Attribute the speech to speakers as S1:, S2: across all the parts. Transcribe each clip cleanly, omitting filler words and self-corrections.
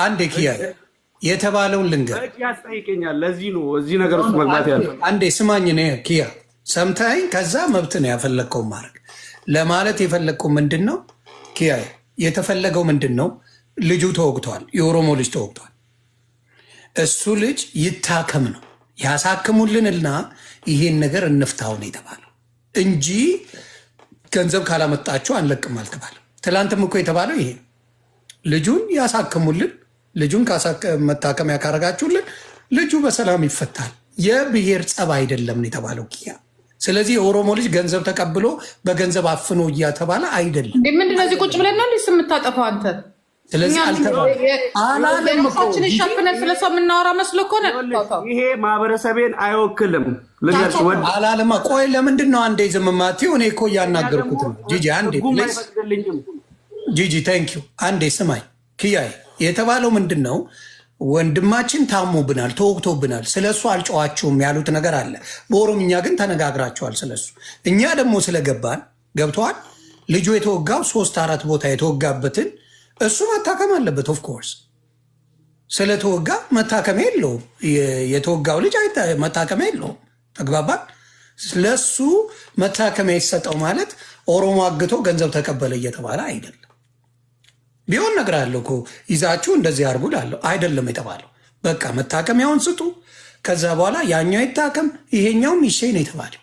S1: አንዴ ኪያ የተባለውን ልንገር
S2: ያስጠይቀኛል። ለዚህ ነው እዚህ ነገር ውስጥ መግባት ያለው።
S1: አንዴ ስማኝ ነው ኪያ ሰምተኸኝ፣ ከዛ መብት ነው ያፈለግከው ማድረግ ለማለት የፈለግከው ምንድን ነው ኪያ? የተፈለገው ምንድን ነው? ልጁ ተወግቷል፣ የኦሮሞ ልጅ ተወግቷል። እሱ ልጅ ይታከም ነው ያሳክሙልንና ይሄን ነገር እንፍታው ነው የተባለው እንጂ ገንዘብ ካላመጣችሁ አንለቅም አልተባለም። ትላንትም እኮ የተባለው ይሄ ልጁን ያሳክሙልን፣ ልጁን መታከሚያ ካረጋችሁልን ልጁ በሰላም ይፈታል። የብሔር ጸብ አይደለም ነው የተባለው ኪያ። ስለዚህ የኦሮሞ ልጅ ገንዘብ ተቀብሎ በገንዘብ አፍኖ እያተባለ አይደለም።
S3: ምንድነው እዚህ ቁጭ ብለን ነው የምታጠፋው አንተ?
S1: ስለዚህ
S3: ራሳችንን ሸፍነን ስለሰው የምናወራ መስሎ እኮ ነው።
S2: ይሄ ማህበረሰቤን አይወክልም
S1: አላለማ። ቆይ ለምንድን ነው አንዴ ዝም የማትይው? እኔ እኮ እያናገርኩት ነው። ጂጂ አንዴ ጂጂ ታንኪዩ። አንዴ ስማኝ ኪያዬ፣ የተባለው ምንድን ነው? ወንድማችን ታሞብናል፣ ተወግቶብናል፣ ስለሱ አልጨዋችሁም ያሉት ነገር አለ። በኦሮምኛ ግን ተነጋግራቸዋል ስለሱ። እኛ ደግሞ ስለገባን ገብተዋል። ልጁ የተወጋው 3-4 ቦታ የተወጋበትን እሱ መታከም አለበት። ኦፍኮርስ ስለተወጋ መታከም የለውም። የተወጋው ልጅ መታከም የለውም። ተግባባል። ለሱ መታከሚያ ይሰጠው ማለት ኦሮሞ አግቶ ገንዘብ ተቀበለ እየተባለ አይደለም። ቢሆን ነገር አለው እኮ ይዛችሁ እንደዚህ አርጉ ላለው አይደለም የተባለው። በቃ መታከሚያውን ስጡ፣ ከዛ በኋላ ያኛው ይታከም ይሄኛውም ይሸኝ ነው የተባለው።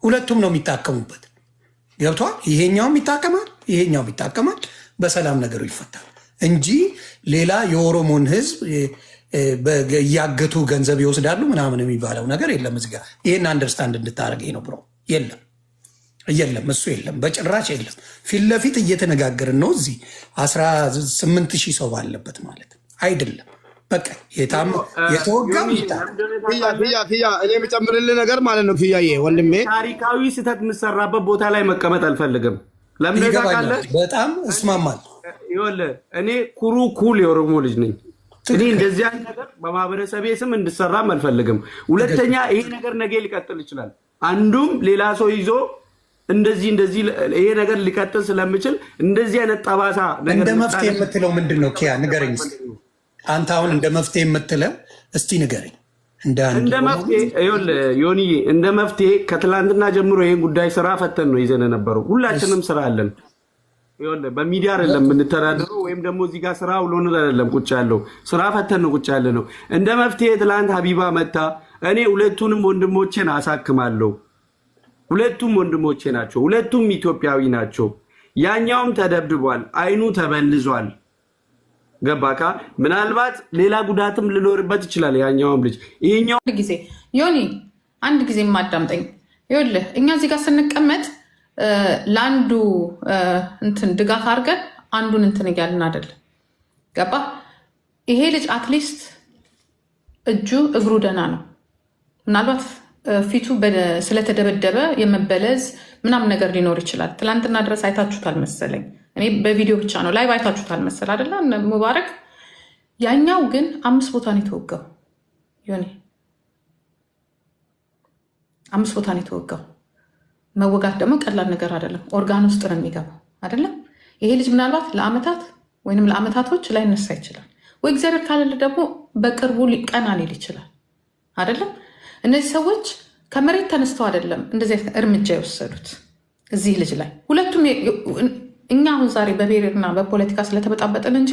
S1: ሁለቱም ነው የሚታከሙበት። ገብቷል። ይሄኛውም ይታከማል፣ ይሄኛውም ይታከማል። በሰላም ነገሩ ይፈታል እንጂ ሌላ የኦሮሞን ሕዝብ እያገቱ ገንዘብ ይወስዳሉ ምናምን የሚባለው ነገር የለም። እዚህ ጋር ይህን አንደርስታንድ እንድታደርገኝ ነው ብሮ። የለም እሱ የለም፣ በጭራሽ የለም። ፊት ለፊት እየተነጋገርን ነው። እዚህ 18,000 ሰው ባለበት ማለት አይደለም። በቃ የተወጋው
S4: እኔ የምጨምርልህ ነገር ማለት ነው ኪያዬ ወንድሜ፣
S2: ታሪካዊ ስህተት የምሰራበት ቦታ ላይ መቀመጥ አልፈልግም። ለምን ታውቃለህ?
S1: በጣም እስማማለሁ።
S2: ይኸውልህ እኔ ኩል የኦሮሞ ልጅ ነኝ። እኔ እንደዚህ አይነት ነገር በማህበረሰቤ ስም እንድሰራም አልፈልግም። ሁለተኛ ይሄ ነገር ነገ ሊቀጥል ይችላል። አንዱም ሌላ ሰው ይዞ እንደዚህ ይሄ ነገር ሊቀጥል ስለምችል እንደዚህ አይነት ጠባሳ ነገር
S1: እንደ መፍትሄ የምትለው ምንድን ነው ኪያ? ንገረኝ እስኪ አንተ አሁን እንደ መፍትሄ የምትለው እስቲ ንገረኝ።
S2: እንደ መፍትሄ ይኸውልህ ዮኒዬ፣ እንደ መፍትሄ ከትላንትና ጀምሮ ይሄን ጉዳይ ስራ ፈተን ነው ይዘን የነበረው። ሁላችንም ስራ አለን። ይኸውልህ በሚዲያ አይደለም የምንተዳደረው፣ ወይም ደግሞ እዚህ ጋር ስራ ውሎን አይደለም ቁጭ ያለው፣ ስራ ፈተን ነው ቁጭ ያለ ነው። እንደ መፍትሄ ትላንት ሀቢባ መታ እኔ ሁለቱንም ወንድሞቼን አሳክማለሁ። ሁለቱም ወንድሞቼ ናቸው፣ ሁለቱም ኢትዮጵያዊ ናቸው። ያኛውም ተደብድቧል፣ አይኑ ተበልዟል። ገባካ? ምናልባት ሌላ ጉዳትም ልኖርበት ይችላል ያኛውም ልጅ። ይሄኛው
S3: ጊዜ ዮኒ አንድ ጊዜ ማዳምጠኝ። ይኸውልህ እኛ እዚህ ጋር ስንቀመጥ ለአንዱ እንትን ድጋፍ አድርገን አንዱን እንትን እያልን አይደለም። ገባ? ይሄ ልጅ አትሊስት እጁ እግሩ ደህና ነው። ምናልባት ፊቱ ስለተደበደበ የመበለዝ ምናምን ነገር ሊኖር ይችላል። ትላንትና ድረስ አይታችሁታል መሰለኝ። እኔ በቪዲዮ ብቻ ነው ላይቭ አይታችሁታል መሰል አይደለ? ሙባረክ። ያኛው ግን 5 ቦታ ነው የተወጋው። ዮኒ 5 ቦታ ነው የተወጋው። መወጋት ደግሞ ቀላል ነገር አይደለም። ኦርጋን ውስጥ ነው የሚገባው አይደለም? ይሄ ልጅ ምናልባት ለአመታት ወይንም ለአመታቶች ላይነሳ ይችላል፣ ወይ እግዚአብሔር ካለለ ደግሞ በቅርቡ ቀና ሊል ይችላል አይደለም? እነዚህ ሰዎች ከመሬት ተነስተው አይደለም እንደዚህ እርምጃ የወሰዱት እዚህ ልጅ ላይ። ሁለቱም እኛ አሁን ዛሬ በብሔርና በፖለቲካ ስለተበጣበጥን እንጂ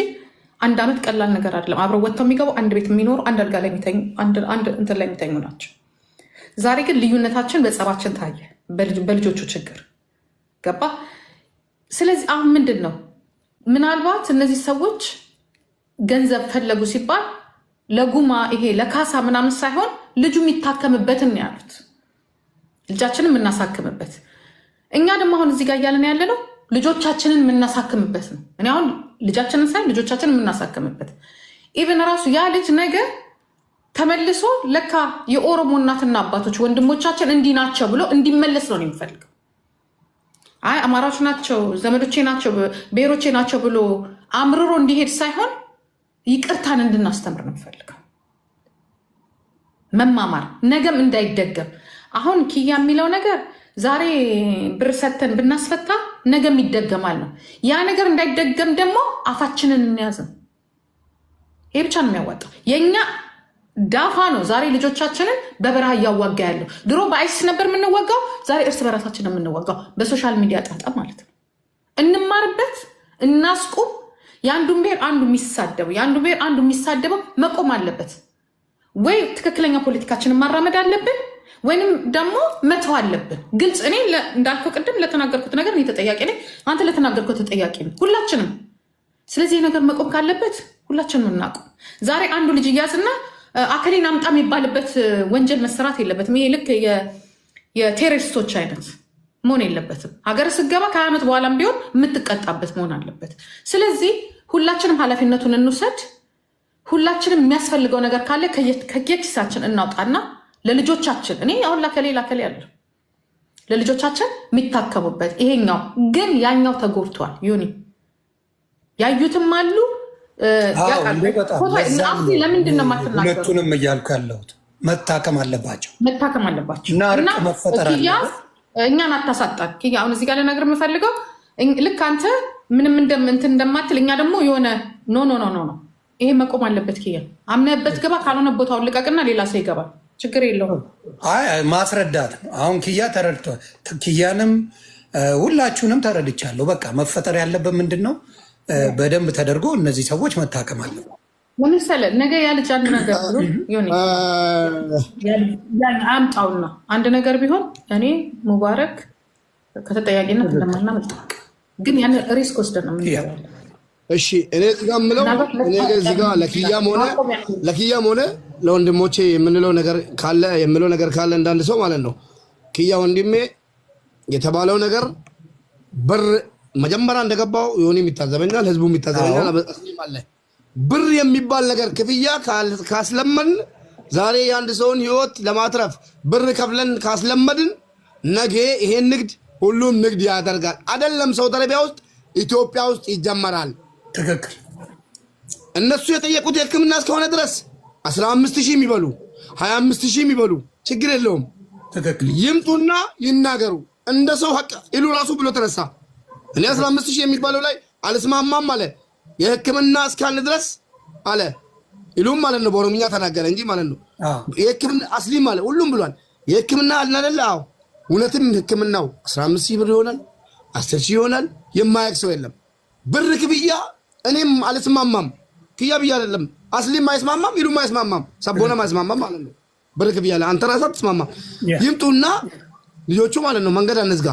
S3: 1 ዓመት ቀላል ነገር አይደለም። አብረው ወጥተው የሚገቡ አንድ ቤት የሚኖሩ አንድ አልጋ ላይ የሚተኙ አንድ እንትን ላይ የሚተኙ ናቸው። ዛሬ ግን ልዩነታችን በጸባችን ታየ፣ በልጆቹ ችግር ገባ። ስለዚህ አሁን ምንድን ነው ምናልባት እነዚህ ሰዎች ገንዘብ ፈለጉ ሲባል ለጉማ ይሄ ለካሳ ምናምን ሳይሆን ልጁ የሚታከምበትን ነው ያሉት። ልጃችንን የምናሳክምበት። እኛ ደግሞ አሁን እዚህ ጋር እያለን ያለ ነው ልጆቻችንን የምናሳክምበት ነው። እኔ አሁን ልጃችንን ሳይሆን ልጆቻችንን የምናሳክምበት። ኢቨን ራሱ ያ ልጅ ነገ ተመልሶ ለካ የኦሮሞ እናትና አባቶች ወንድሞቻችን እንዲህ ናቸው ብሎ እንዲመለስ ነው የሚፈልገው። አይ አማራዎች ናቸው ዘመዶቼ ናቸው ብሔሮቼ ናቸው ብሎ አምርሮ እንዲሄድ ሳይሆን ይቅርታን እንድናስተምር ነው የሚፈልገው። መማማር ነገም እንዳይደገም። አሁን ኪያ የሚለው ነገር ዛሬ ብር ሰተን ብናስፈታ ነገም ይደገማል ነው። ያ ነገር እንዳይደገም ደግሞ አፋችንን እንያዝም። ይሄ ብቻ ነው የሚያዋጣው። የኛ ዳፋ ነው ዛሬ ልጆቻችንን በበረሃ እያዋጋ ያለው። ድሮ በአይሲስ ነበር የምንወጋው፣ ዛሬ እርስ በራሳችን የምንወጋው በሶሻል ሚዲያ ጣጣ ማለት ነው። እንማርበት፣ እናስቁም። የአንዱን ብሔር አንዱ የሚሳደበው የአንዱ ብሔር አንዱ የሚሳደበው መቆም አለበት። ወይ ትክክለኛ ፖለቲካችንን ማራመድ አለብን ወይንም ደግሞ መተው አለብን። ግልጽ። እኔ እንዳልከው ቅድም ለተናገርኩት ነገር እኔ ተጠያቂ ነኝ፣ አንተ ለተናገርኩት ተጠያቂ ነኝ፣ ሁላችንም። ስለዚህ ነገር መቆም ካለበት ሁላችንም እናቁም። ዛሬ አንዱ ልጅ እያዝና አከሌን አምጣ የሚባልበት ወንጀል መሰራት የለበትም። ይሄ ልክ የቴሮሪስቶች አይነት መሆን የለበትም። ሀገር ስገባ ከ20 ዓመት በኋላም ቢሆን የምትቀጣበት መሆን አለበት። ስለዚህ ሁላችንም ኃላፊነቱን እንውሰድ። ሁላችንም የሚያስፈልገው ነገር ካለ ከየኪሳችን እናውጣና ለልጆቻችን እኔ አሁን ላከሌ ያለ ለልጆቻችን የሚታከሙበት ይሄኛው ግን ያኛው ተጎድቷል። ዩኒ ያዩትም አሉ። ለምንድን ነው የማትናገሩ?
S1: ሁለቱንም እያልኩ ያለሁት መታከም አለባቸው
S3: እና
S1: እርቅ መፈጠር አለበት።
S3: እኛን አታሳጣን። አሁን እዚህ ጋር ልነግርህ የምፈልገው ልክ አንተ ምንም እንትን እንደማትል እኛ ደግሞ የሆነ ኖ ይሄ መቆም አለበት። ኪያ አምነህበት ግባ፣ ካልሆነ ቦታውን ልቀቅና ሌላ ሰው ይገባል። ችግር የለውም።
S1: ማስረዳት ነው። አሁን ኪያ ተረድቷል። ኪያንም ሁላችሁንም ተረድቻለሁ። በቃ መፈጠር ያለበት ምንድን ነው? በደንብ ተደርጎ እነዚህ ሰዎች መታከም አለ።
S3: ለምሳሌ ነገ ያ ልጅ አንድ ነገር ቢሆን አምጣውና አንድ ነገር ቢሆን እኔ ሙባረክ ከተጠያቂነት እንደማናመልጥ ግን ያን ሪስክ ወስደን ነው የምንለው።
S4: እሺ እኔ እዚህ ጋር የምለው እዚህ ጋር ለኪያም ሆነ ለወንድሞቼ የምንለው ነገር ካለ እንዳንድ ሰው ማለት ነው። ኪያ ወንድሜ የተባለው ነገር ብር መጀመሪያ እንደገባው የሆነ የሚታዘበኛል፣ ህዝቡ የሚታዘበኛል። አለ ብር የሚባል ነገር ክፍያ ካስለመን ዛሬ የአንድ ሰውን ህይወት ለማትረፍ ብር ከፍለን ካስለመድን ነገ ይሄን ንግድ ሁሉም ንግድ ያደርጋል። አይደለም ሳውዲ አረቢያ ውስጥ ኢትዮጵያ ውስጥ ይጀመራል።
S1: ትክክል።
S4: እነሱ የጠየቁት የህክምና እስከሆነ ድረስ 15,000 የሚበሉ 25,000 የሚበሉ ችግር የለውም።
S1: ትክክል።
S4: ይምጡና ይናገሩ። እንደ ሰው ሀቅ ይሉ ራሱ ብሎ ተነሳ። እኔ 15,000 የሚባለው ላይ አልስማማም አለ። የህክምና እስካለ ድረስ አለ ይሉም ማለት ነው። በኦሮምኛ ተናገረ እንጂ ማለት ነው። የህክምና አስሊም ማለት ሁሉም ብሏል። የህክምና አልናደለ። አዎ እውነትም ህክምናው 15,000 ብር ይሆናል፣ 10,000 ይሆናል። የማያውቅ ሰው የለም። ብር ክብያ እኔም አልስማማም። ክያ ብያ አይደለም አስሊም አይስማማም፣ ይሉም አይስማማም፣ ሰቦነም አይስማማም ማለት ነው። ብር ክብያ ላይ አንተ ራስህ አትስማማም። ይምጡና ልጆቹ ማለት ነው መንገድ አንዝጋ።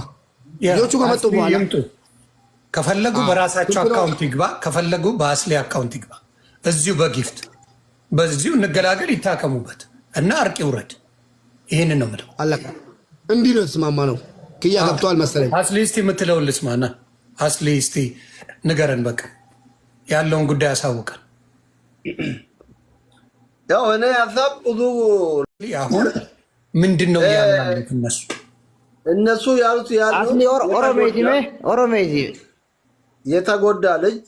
S4: ልጆቹ ከመጡ በኋላ ይምጡ።
S1: ከፈለጉ በራሳቸው አካውንት ይግባ፣ ከፈለጉ በአስሊ አካውንት ይግባ። እዚሁ በጊፍት በዚሁ እንገላገል፣ ይታከሙበት እና እርቅ ይውረድ። ይህንን ነው የምለው።
S4: አለቀ። እንዲህ ነው የተስማማ ነው። ክያ ገብተዋል መሰለኝ።
S1: አስሊ እስቲ የምትለውን ልስማና። አስሊ እስቲ ንገረን፣ በቃ ያለውን ጉዳይ አሳውቀን።
S5: ያው እኔ ሀሳብ ብዙ
S1: አሁን ምንድን ነው ያሉት
S5: እነሱ ያሉት
S6: ኦሮሜዚ
S5: የተጎዳ ልጅ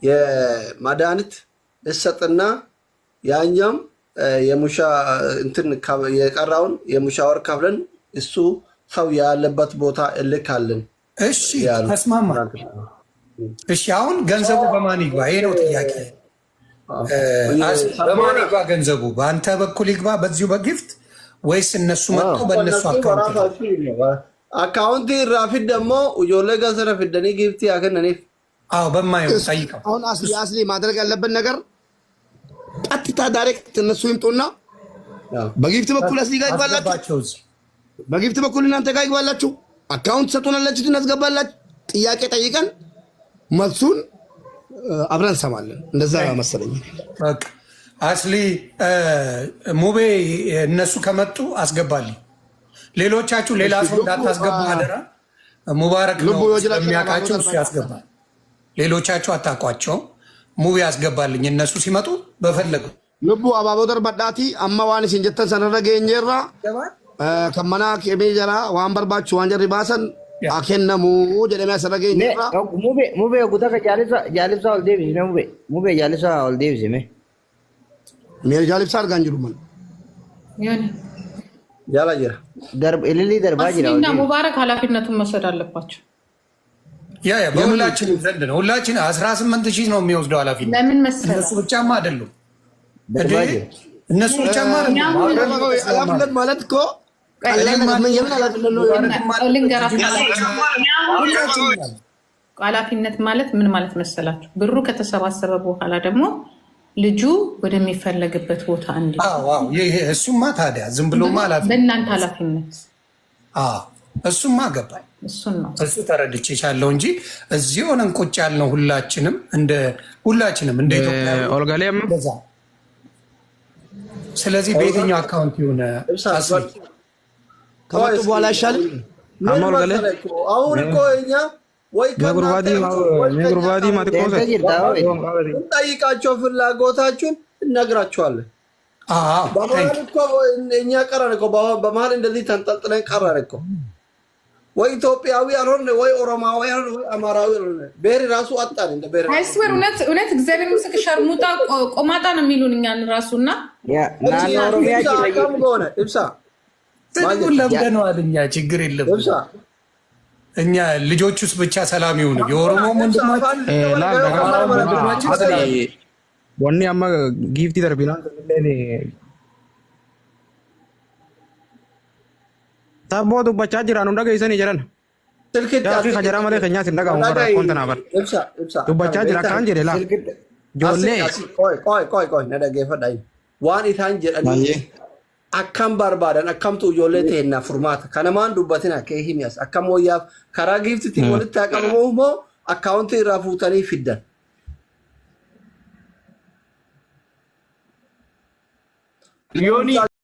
S5: የመድኃኒት እሰጥና ያኛም የሙሻ እንትን የቀራውን የሙሻወር ከፍለን እሱ ሰው ያለበት ቦታ እልካለን።
S1: እሺ ተስማማ። እሺ አሁን ገንዘቡ በማን ይግባ? ይሄ ነው ጥያቄ። በማን ይግባ ገንዘቡ? በአንተ በኩል ይግባ በዚሁ በጊፍት ወይስ እነሱ መጥተው በእነሱ
S5: አካውንት ራፊድ ደግሞ ጆሌ ገሰረ ፊደኒ ጊፍት ያከነኔ
S1: በማየው ጠይቀው።
S4: አሁን አስሊ ማድረግ ያለበት ነገር ቀጥታ ዳይሬክት እነሱ ይምጡና በጊፍት በኩል አስሊ ጋር ይግባላችሁ፣ በጊፍት በኩል እናንተ ጋር ይግባላችሁ። አካውንት ሰጡናላችሁ፣ እናስገባላችሁ። ጥያቄ ጠይቀን መልሱን አብረን እንሰማለን። እንደዛ መሰለኝ።
S1: በቃ አስሊ ሙቤ እነሱ ከመጡ አስገባልኝ። ሌሎቻችሁ ሌላ ሰው እንዳታስገቡ አደራ። ሙባረክ ነው የሚያውቃቸው፣ እሱ ያስገባል። ሌሎቻችሁ አታውቋቸው። ሙቤ ያስገባልኝ። እነሱ ሲመጡ በፈለጉ
S4: ልቡ አባቦ ደርባዳቲ አማዋን ሲንጀተን ሰነረገ እንጀራ ከመና ከቤጀራ ዋን በርባችሁ ዋንጀሪ ባሰን አከነሙ ጀለማ ሰረገ እንጀራ
S6: ሙቤ ጉዳከ ጃሊሳ ወልዴቪ ነው ሙቤ ጃሊሳ ወልዴቪ ነው
S4: ሜር ጃሊሳ አርጋንጅሩ ማን
S3: ያኔ
S5: ያላየራ
S6: ደርብ ኢሊሊ ደርባ ጅራ
S3: እና ሙባረክ ኃላፊነቱን መውሰድ አለባቸው።
S1: ያ በሁላችንም ዘንድ ነው። ሁላችን 18,000 ነው የሚወስደው ኃላፊነት።
S3: ለምን መሰለህ?
S1: እነሱ ብቻማ አይደሉም። እነሱ ብቻማ አይደሉም።
S4: ኃላፊነት ማለት እኮ
S3: ኃላፊነት ማለት ምን ማለት መሰላችሁ? ብሩ ከተሰባሰበ በኋላ ደግሞ ልጁ ወደሚፈለግበት ቦታ እንዲ
S1: እሱማ ታዲያ ዝም ብሎማ
S3: በእናንተ ኃላፊነት
S1: እሱማ ገባኝ።
S3: እሱን ነው
S1: እሱ ተረድቼሻለሁ እንጂ እዚህ ሆነን ቁጭ ያልነው ሁላችንም እንደ ኢትዮጵያ። ስለዚህ በየትኛው አካውንት ይሁን
S4: ከመጡ በኋላ አይሻልም?
S5: አሁን እኮ እኛ ወይ እንጠይቃቸው ፍላጎታችሁን እነግራችኋለን። በመሀል እኮ እኛ ቀረን እኮ በመሀል እንደዚህ ተንጠልጥለን ቀረን እኮ። ወይ ኢትዮጵያዊ ያልሆነ ወይ ኦሮማዊ ያልሆነ ወይ አማራዊ ያልሆነ ብሔር ራሱ አጣን። እንደ ብሔር
S3: አይስወር እውነት እግዚአብሔር ምስክር ሸርሙጣ ቆማጣ ነው የሚሉን እኛን ራሱና
S5: ሆነ ኢብሳ
S1: ስድቡን ለምደነዋል እኛ። ችግር የለም እኛ ልጆች ውስጥ ብቻ ሰላም ይሁን። የኦሮሞ
S7: ወኔ አማ ጊፍቲ ደርቢና ታቦ ዱባቻ ጅራኑ እንደገይሰን ይጀራል ከጀራ ማለ ከኛ ሲንደጋ ወራ ኮንተናበር ዱባቻ ጅራ ካን ጀሌላ ጆሌ
S5: ቆይ ነደገፈዳይ ዋን ኢታን ጀዳኒ akkam barbaadan akkamtu ijoollee ta'enna furmaata kanamaan dubbatina kee himiyas akkam wayyaaf karaa giiftitiin walitti haqabamoo moo akkaawuntii irraa fuutanii fiddan